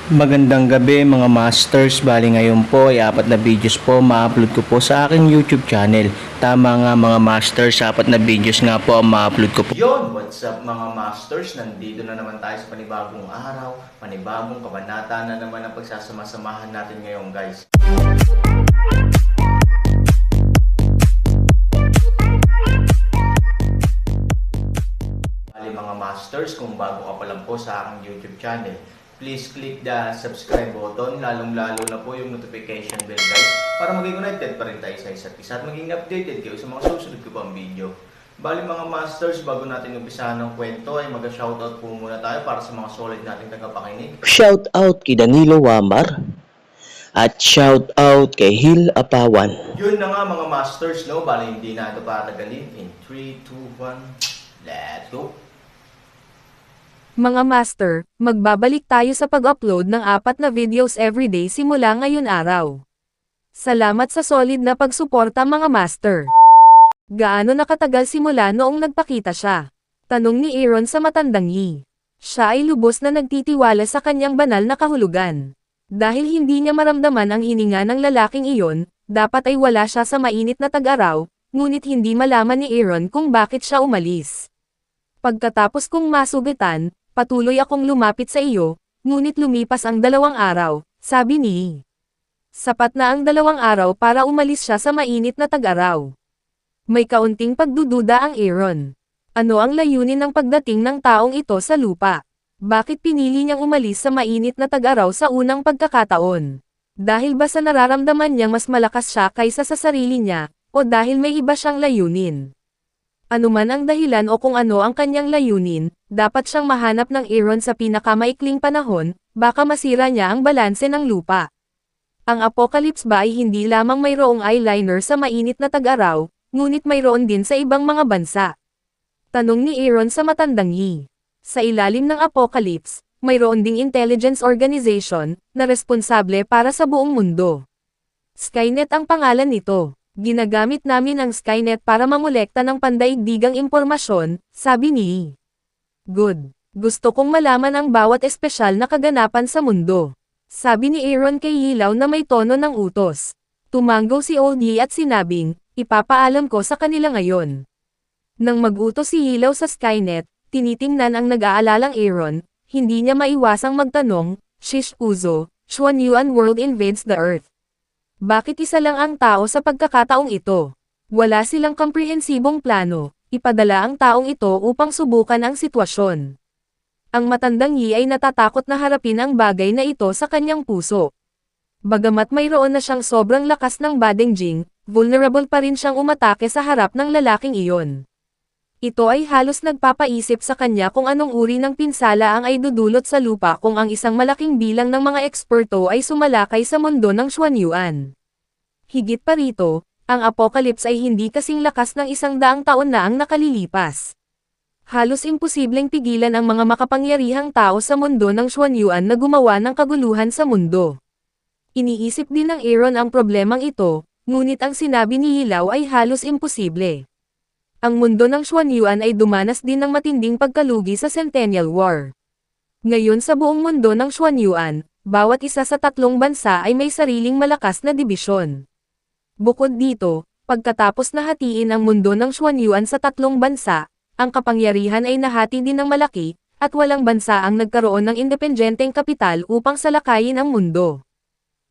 Magandang gabi mga masters, bali ngayon po ay 4 na videos po ma-upload ko po sa aking YouTube channel. Tama nga mga masters, 4 na videos nga po ang ma-upload ko po. Yon, what's up mga masters, nandito na naman tayo sa panibagong araw, panibagong kabanata na naman ang pagsasama-samahan natin ngayon guys. Bali mga masters, kung bago ka pa lang po sa aking YouTube channel, please click the subscribe button, lalong-lalo na po yung notification bell guys, para maging connected pa rin tayo sa isa't isa at maging updated kayo sa mga susunod ko pang video. Bali mga masters, bago natin umpisahan ng kwento ay mag-shoutout po muna tayo para sa mga solid nating tagapakinig. Shoutout kay Danilo Wamar at shoutout kay Hil Apawan. Yun na nga mga masters, no? Bali hindi na ito patagalin. In 3, 2, 1, let's go! Mga master, magbabalik tayo sa pag-upload ng 4 na videos everyday simula ngayon araw. Salamat sa solid na pagsuporta mga master. Gaano nakatagal simula noong nagpakita siya? Tanong ni Aaron sa matandang Yi. Siya ay lubos na nagtitiwala sa kanyang banal na kahulugan. Dahil hindi niya maramdaman ang hininga ng lalaking iyon, dapat ay wala siya sa mainit na tag-araw, ngunit hindi malaman ni Aaron kung bakit siya umalis. Pagkatapos kong masugitan, patuloy akong lumapit sa iyo, ngunit lumipas ang 2 araw, sabi ni Yi. Sapat na ang 2 araw para umalis siya sa mainit na tag-araw. May kaunting pagdududa ang Aaron. Ano ang layunin ng pagdating ng taong ito sa lupa? Bakit pinili niyang umalis sa mainit na tag-araw sa unang pagkakataon? Dahil ba sa nararamdaman niyang mas malakas siya kaysa sa sarili niya, o dahil may iba siyang layunin? Ano man ang dahilan o kung ano ang kanyang layunin, dapat siyang mahanap ng Aaron sa pinakamaikling panahon, baka masira niya ang balanse ng lupa. Ang apocalypse ba ay hindi lamang mayroong eyeliner sa mainit na tag-araw, ngunit mayroon din sa ibang mga bansa? Tanong ni Aaron sa matandang Yi. Sa ilalim ng apocalypse, mayroon ding intelligence organization, na responsable para sa buong mundo. Skynet ang pangalan nito. Ginagamit namin ang Skynet para mamolekta ng pandaigdigang impormasyon, sabi ni Yi. Good. Gusto kong malaman ang bawat espesyal na kaganapan sa mundo. Sabi ni Aaron kay Hilaw na may tono ng utos. Tumango si Old Yi at sinabing, ipapaalam ko sa kanila ngayon. Nang mag-utos si Hilaw sa Skynet, tinitingnan ang nag-aalalang Aaron, hindi niya maiwasang magtanong, Shish Uzo, Xuan Yuan World invades the Earth. Bakit isa lang ang tao sa pagkakataong ito? Wala silang komprehensibong plano, ipadala ang taong ito upang subukan ang sitwasyon. Ang matandang Yi ay natatakot na harapin ang bagay na ito sa kanyang puso. Bagamat mayroon na siyang sobrang lakas ng Badengjing, vulnerable pa rin siyang umatake sa harap ng lalaking iyon. Ito ay halos nagpapaisip sa kanya kung anong uri ng pinsala ang ay dudulot sa lupa kung ang isang malaking bilang ng mga eksperto ay sumalakay sa mundo ng Xuanyuan. Higit pa rito, ang apocalypse ay hindi kasing lakas ng 100 taon na ang nakalilipas. Halos imposibleng pigilan ang mga makapangyarihang tao sa mundo ng Xuanyuan na gumawa ng kaguluhan sa mundo. Iniisip din ng Aaron ang problemang ito, ngunit ang sinabi ni Hilaw ay halos imposible. Ang mundo ng Xuanyuan ay dumanas din ng matinding pagkalugi sa Centennial War. Ngayon sa buong mundo ng Xuanyuan, bawat isa sa 3 bansa ay may sariling malakas na dibisyon. Bukod dito, pagkatapos na hatiin ang mundo ng Xuanyuan sa 3 bansa, ang kapangyarihan ay nahati din ng malaki, at walang bansa ang nagkaroon ng independenteng kapital upang salakayin ang mundo.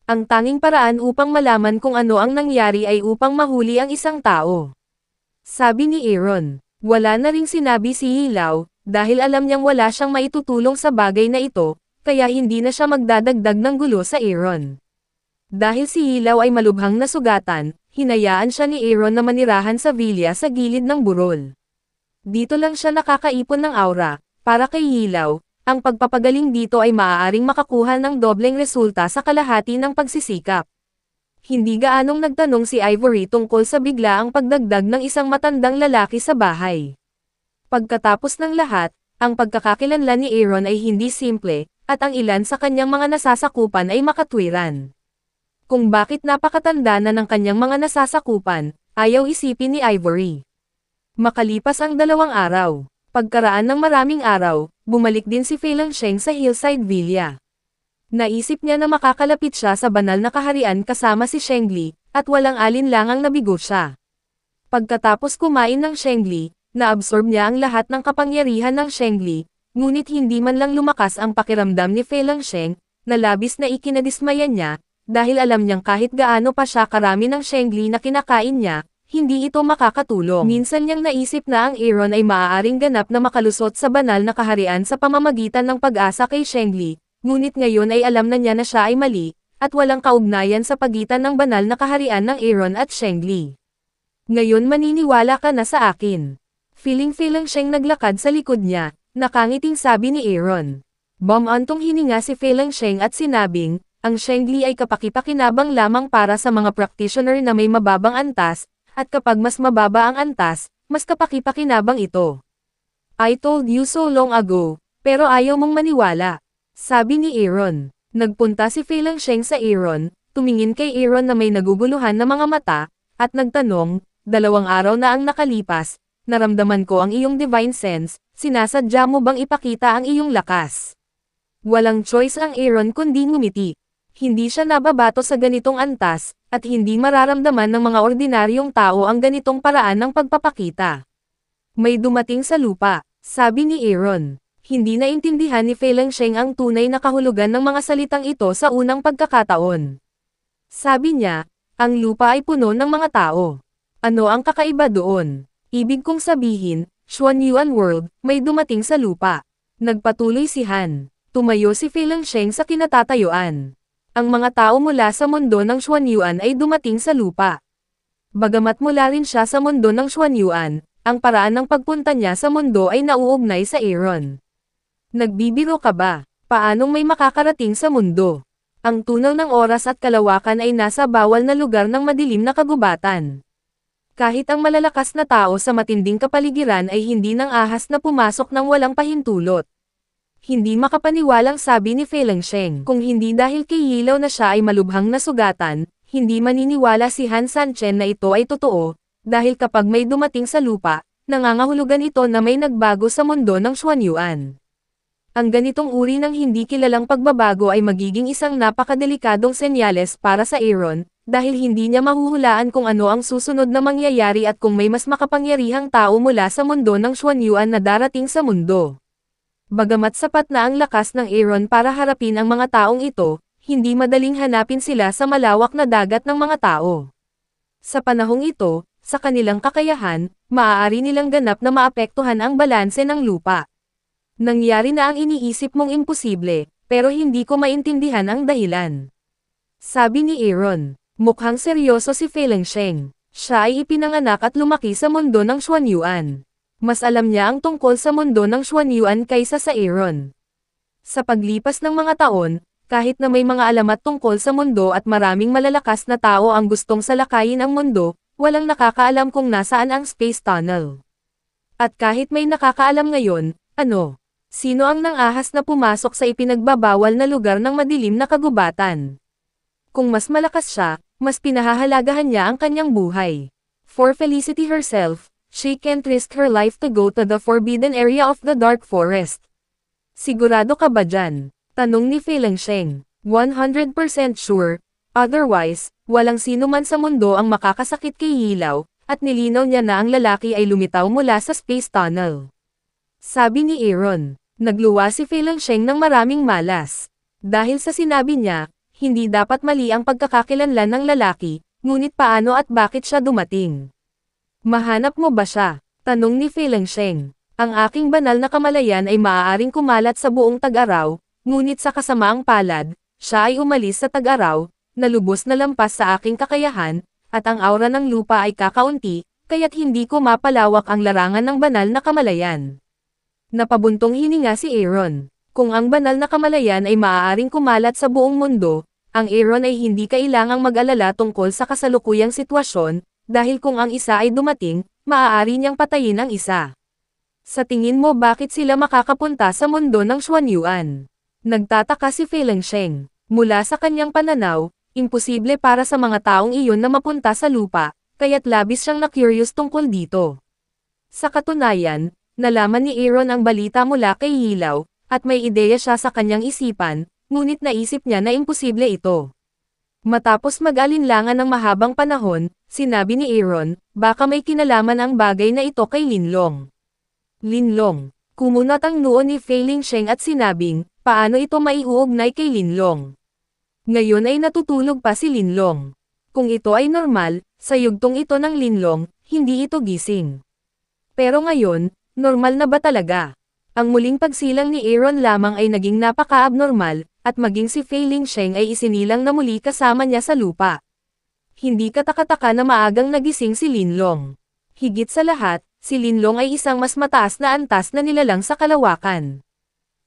Ang tanging paraan upang malaman kung ano ang nangyari ay upang mahuli ang isang tao. Sabi ni Aaron. Wala na ring sinabi si Hilaw, dahil alam niyang wala siyang maitutulong sa bagay na ito, kaya hindi na siya magdadagdag ng gulo sa Aaron. Dahil si Hilaw ay malubhang nasugatan, hinayaan siya ni Aaron na manirahan sa villa sa gilid ng burol. Dito lang siya nakakaipon ng aura, para kay Hilaw. Ang pagpapagaling dito ay maaaring makakuha ng dobleng resulta sa kalahati ng pagsisikap. Hindi gaanong nagtanong si Ivory tungkol sa biglaang pagdagdag ng isang matandang lalaki sa bahay. Pagkatapos ng lahat, ang pagkakakilanlan ni Aaron ay hindi simple, at ang ilan sa kanyang mga nasasakupan ay makatwiran. Kung bakit napakatanda na ng kanyang mga nasasakupan, ayaw isipin ni Ivory. Makalipas ang 2 araw. Pagkaraan ng maraming araw, bumalik din si Fei Langsheng sa Hillside Villa. Naisip niya na makakalapit siya sa banal na kaharian kasama si Shengli, at walang alinlangang nabigo siya. Pagkatapos kumain ng Shengli, naabsorb niya ang lahat ng kapangyarihan ng Shengli, ngunit hindi man lang lumakas ang pakiramdam ni Fei Langsheng, na labis na ikinadismaya niya, dahil alam niyang kahit gaano pa siya karami ng Shengli na kinakain niya, hindi ito makakatulong. Minsan niyang naisip na ang Aaron ay maaaring ganap na makalusot sa banal na kaharian sa pamamagitan ng pag-asa kay Shengli, ngunit ngayon ay alam na niya na siya ay mali, at walang kaugnayan sa pagitan ng banal na kaharian ng Aaron at Shengli. Ngayon maniniwala ka na sa akin. Feeling siyang naglakad sa likod niya, nakangiting sabi ni Aaron. Bumantong hininga si Fei Langsheng at sinabing, ang Shengli ay kapakipakinabang lamang para sa mga practitioner na may mababang antas, at kapag mas mababa ang antas, mas kapakipakinabang ito. I told you so long ago, pero ayaw mong maniwala. Sabi ni Aaron. Nagpunta si Fei Langsheng sa Aaron, tumingin kay Aaron na may naguguluhan na mga mata, at nagtanong, 2 araw na ang nakalipas, naramdaman ko ang iyong divine sense, sinasadya mo bang ipakita ang iyong lakas? Walang choice ang Aaron kundi ngumiti. Hindi siya nababato sa ganitong antas, at hindi mararamdaman ng mga ordinaryong tao ang ganitong paraan ng pagpapakita. May dumating sa lupa, sabi ni Aaron. Hindi naintindihan ni Fei Langsheng ang tunay na kahulugan ng mga salitang ito sa unang pagkakataon. Sabi niya, ang lupa ay puno ng mga tao. Ano ang kakaiba doon? Ibig kong sabihin, Xuanyuan World, may dumating sa lupa. Nagpatuloy si Han. Tumayo si Fei Langsheng sa kinatatayuan. Ang mga tao mula sa mundo ng Xuanyuan ay dumating sa lupa. Bagamat mula rin siya sa mundo ng Xuanyuan, ang paraan ng pagpunta niya sa mundo ay nauugnay sa Aaron. Nagbibiro ka ba? Paanong may makakarating sa mundo? Ang tunaw ng oras at kalawakan ay nasa bawal na lugar ng madilim na kagubatan. Kahit ang malalakas na tao sa matinding kapaligiran ay hindi nang ahas na pumasok ng walang pahintulot. Hindi makapaniwalang sabi ni Fei Langsheng. Kung hindi dahil kay Yilaw na siya ay malubhang nasugatan, hindi maniniwala si Han Sanchen na ito ay totoo, dahil kapag may dumating sa lupa, nangangahulugan ito na may nagbago sa mundo ng Xuanyuan. Ang ganitong uri ng hindi kilalang pagbabago ay magiging isang napakadelikadong senyales para sa Aaron, dahil hindi niya mahuhulaan kung ano ang susunod na mangyayari at kung may mas makapangyarihang tao mula sa mundo ng Xuanyuan na darating sa mundo. Bagamat sapat na ang lakas ng Aaron para harapin ang mga taong ito, hindi madaling hanapin sila sa malawak na dagat ng mga tao. Sa panahong ito, sa kanilang kakayahan, maaari nilang ganap na maapektuhan ang balanse ng lupa. Nangyari na ang iniisip mong imposible, pero hindi ko maintindihan ang dahilan. Sabi ni Aaron, mukhang seryoso si Fei Langsheng. Siya ay ipinanganak at lumaki sa mundo ng Xuanyuan. Mas alam niya ang tungkol sa mundo ng Xuanyuan kaysa sa Aaron. Sa paglipas ng mga taon, kahit na may mga alamat tungkol sa mundo at maraming malalakas na tao ang gustong salakayin ang mundo, walang nakakaalam kung nasaan ang space tunnel. At kahit may nakakaalam ngayon, sino ang nang-ahas na pumasok sa ipinagbabawal na lugar ng madilim na kagubatan? Kung mas malakas siya, mas pinahahalagahan niya ang kanyang buhay. For Felicity herself, she can't risk her life to go to the forbidden area of the dark forest. Sigurado ka ba dyan? Tanong ni Fei Langsheng. 100% sure, otherwise, walang sino man sa mundo ang makakasakit kay Yilaw, at nilinaw niya na ang lalaki ay lumitaw mula sa space tunnel. Sabi ni Aaron, nagluwa si Fei Langsheng ng maraming malas. Dahil sa sinabi niya, hindi dapat mali ang pagkakakilanlan ng lalaki, ngunit paano at bakit siya dumating? Mahanap mo ba siya? Tanong ni Fei Langsheng. Ang aking banal na kamalayan ay maaaring kumalat sa buong Tag-Araw, ngunit sa kasamaang palad, siya ay umalis sa Tag-Araw, na lubos na lampas sa aking kakayahan, at ang aura ng lupa ay kakaunti, kaya't hindi ko mapalawak ang larangan ng banal na kamalayan. Napabuntong hininga si Aaron. Kung ang banal na kamalayan ay maaaring kumalat sa buong mundo, ang Aaron ay hindi kailangang mag-alala tungkol sa kasalukuyang sitwasyon, dahil kung ang isa ay dumating, maaari niyang patayin ang isa. Sa tingin mo bakit sila makakapunta sa mundo ng Xuanyuan? Nagtataka si Fei Langsheng. Mula sa kanyang pananaw, imposible para sa mga taong iyon na mapunta sa lupa, kaya't labis siyang na-curious tungkol dito. Sa katunayan, nalaman ni Aaron ang balita mula kay Yilaw, at may ideya siya sa kanyang isipan, ngunit naisip niya na imposible ito. Matapos mag-alinlangan ng mahabang panahon, sinabi ni Aaron, baka may kinalaman ang bagay na ito kay Linlong. Linlong. Kumunat ang noo ni Fei Lingsheng at sinabing, paano ito maiuugnay kay Linlong? Ngayon ay natutulog pa si Linlong. Kung ito ay normal, sa yugtong ito ng Linlong, hindi ito gising. Pero ngayon, normal na ba talaga? Ang muling pagsilang ni Aaron lamang ay naging napaka-abnormal, at maging si Fei Lingsheng ay isinilang na muli kasama niya sa lupa. Hindi katakataka na maagang nagising si Linlong. Higit sa lahat, si Linlong ay isang mas mataas na antas na nilalang sa kalawakan.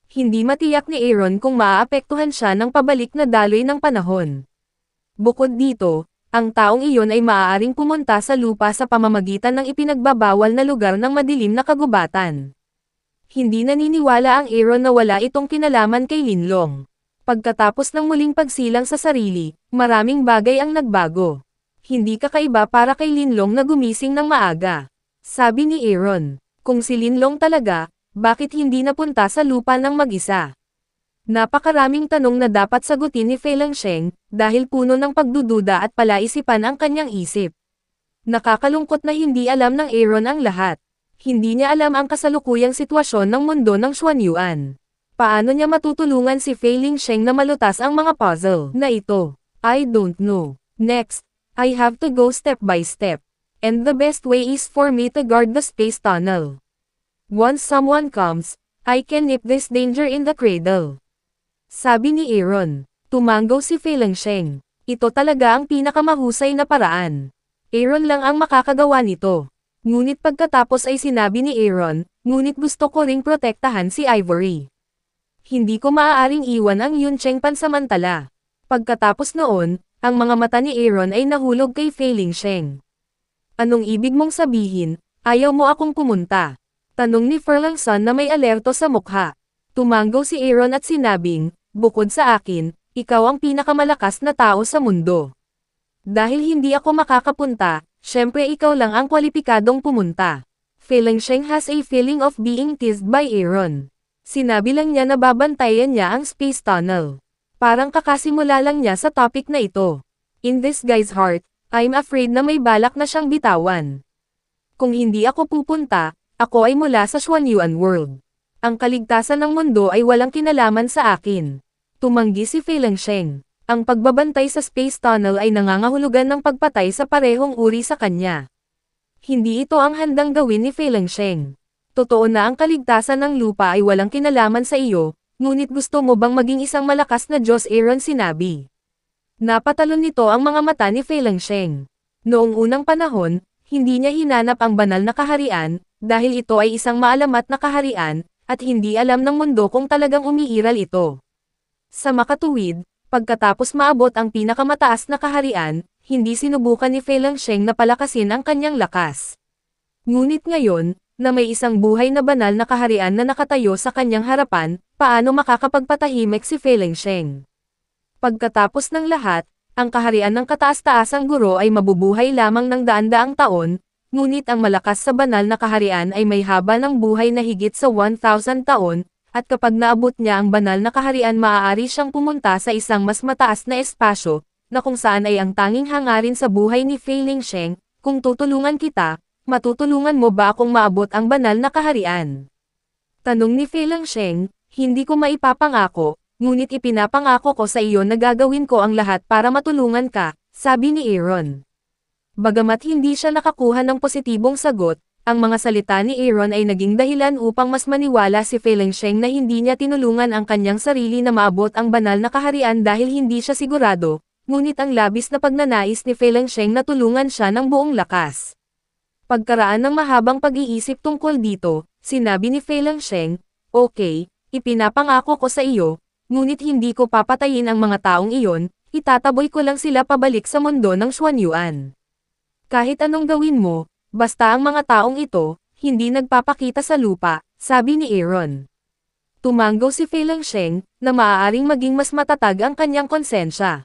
Hindi matiyak ni Aaron kung maaapektuhan siya ng pabalik na daloy ng panahon. Bukod dito, ang taong iyon ay maaaring pumunta sa lupa sa pamamagitan ng ipinagbabawal na lugar ng madilim na kagubatan. Hindi naniniwala ang Aaron na wala itong kinalaman kay Linlong. Pagkatapos ng muling pagsilang sa sarili, maraming bagay ang nagbago. Hindi kakaiba para kay Linlong na gumising ng maaga. Sabi ni Aaron, kung si Linlong talaga, bakit hindi napunta sa lupa ng mag-isa? Napakaraming tanong na dapat sagutin ni Fei Lingsheng, dahil puno ng pagdududa at palaisipan ang kanyang isip. Nakakalungkot na hindi alam ng Aaron ang lahat. Hindi niya alam ang kasalukuyang sitwasyon ng mundo ng Xuanyuan. Paano niya matutulungan si Fei Lingsheng na malutas ang mga puzzle na ito? I don't know. Next, I have to go step by step. And the best way is for me to guard the space tunnel. Once someone comes, I can nip this danger in the cradle. Sabi ni Aaron. Tumanggaw si Fei Lingsheng. Ito talaga ang pinakamahusay na paraan. Aaron lang ang makakagawa nito. Ngunit pagkatapos ay sinabi ni Aaron, ngunit gusto ko ring protektahan si Ivory. Hindi ko maaaring iwan ang Yuncheng pansamantala. Pagkatapos noon, ang mga mata ni Aaron ay nahulog kay Fei Lingsheng. Anong ibig mong sabihin, ayaw mo akong pumunta? Tanong ni Furlongson na may alerto sa mukha. Tumanggaw si Aaron at sinabing, bukod sa akin, ikaw ang pinakamalakas na tao sa mundo. Dahil hindi ako makakapunta, syempre ikaw lang ang kwalipikadong pumunta. Fei Lingsheng has a feeling of being teased by Aaron. Sinabi lang niya na babantayan niya ang space tunnel. Parang kakasimula lang niya sa topic na ito. In this guy's heart, I'm afraid na may balak na siyang bitawan. Kung hindi ako pupunta, ako ay mula sa Xuanyuan world. Ang kaligtasan ng mundo ay walang kinalaman sa akin. Tumanggi si Fei Lingsheng. Ang pagbabantay sa space tunnel ay nangangahulugan ng pagpatay sa parehong uri sa kanya. Hindi ito ang handang gawin ni Fei Lingsheng. Totoo na ang kaligtasan ng lupa ay walang kinalaman sa iyo, ngunit gusto mo bang maging isang malakas na Diyos? Aaron sinabi. Napatalon nito ang mga mata ni Fei Lingsheng. Noong unang panahon, hindi niya hinanap ang banal na kaharian, dahil ito ay isang maalamat na kaharian, at hindi alam ng mundo kung talagang umiiral ito. Sa makatuwid, pagkatapos maabot ang pinakamataas na kaharian, hindi sinubukan ni Fei Lingsheng na palakasin ang kanyang lakas. Ngunit ngayon, na may isang buhay na banal na kaharian na nakatayo sa kanyang harapan, paano makakapagpatahimik si Fei Lingsheng? Pagkatapos ng lahat, ang kaharian ng kataas-taasang guro ay mabubuhay lamang ng daan-daang taon, ngunit ang malakas sa banal na kaharian ay may haba ng buhay na higit sa 1,000 taon, at kapag naabot niya ang banal na kaharian maaari siyang pumunta sa isang mas mataas na espasyo, na kung saan ay ang tanging hangarin sa buhay ni Fei Lingsheng. Kung tutulungan kita, matutulungan mo ba akong maabot ang banal na kaharian? Tanong ni Fei Lingsheng, hindi ko maipapangako, ngunit ipinapangako ko sa iyo na gagawin ko ang lahat para matulungan ka, sabi ni Aaron. Bagamat hindi siya nakakuha ng positibong sagot, ang mga salita ni Aaron ay naging dahilan upang mas maniwala si Fei Lingsheng na hindi niya tinulungan ang kanyang sarili na maabot ang banal na kaharian dahil hindi siya sigurado, ngunit ang labis na pagnanais ni Fei Lingsheng na tulungan siya ng buong lakas. Pagkaraan ng mahabang pag-iisip tungkol dito, sinabi ni Fei Lingsheng, okay, ipinapangako ko sa iyo, ngunit hindi ko papatayin ang mga taong iyon, itataboy ko lang sila pabalik sa mundo ng Xuanyuan. Kahit anong gawin mo, basta ang mga taong ito, hindi nagpapakita sa lupa, sabi ni Aaron. Tumanggaw si Fei Lingsheng, na maaaring maging mas matatag ang kanyang konsensya.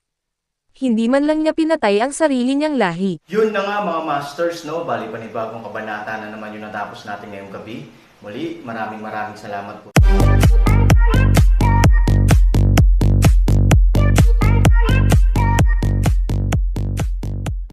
Hindi man lang niya pinatay ang sarili niyang lahi. Yun na nga mga masters, no? Bali panibagong kabanata na naman yung natapos natin ngayong gabi. Muli, maraming salamat po.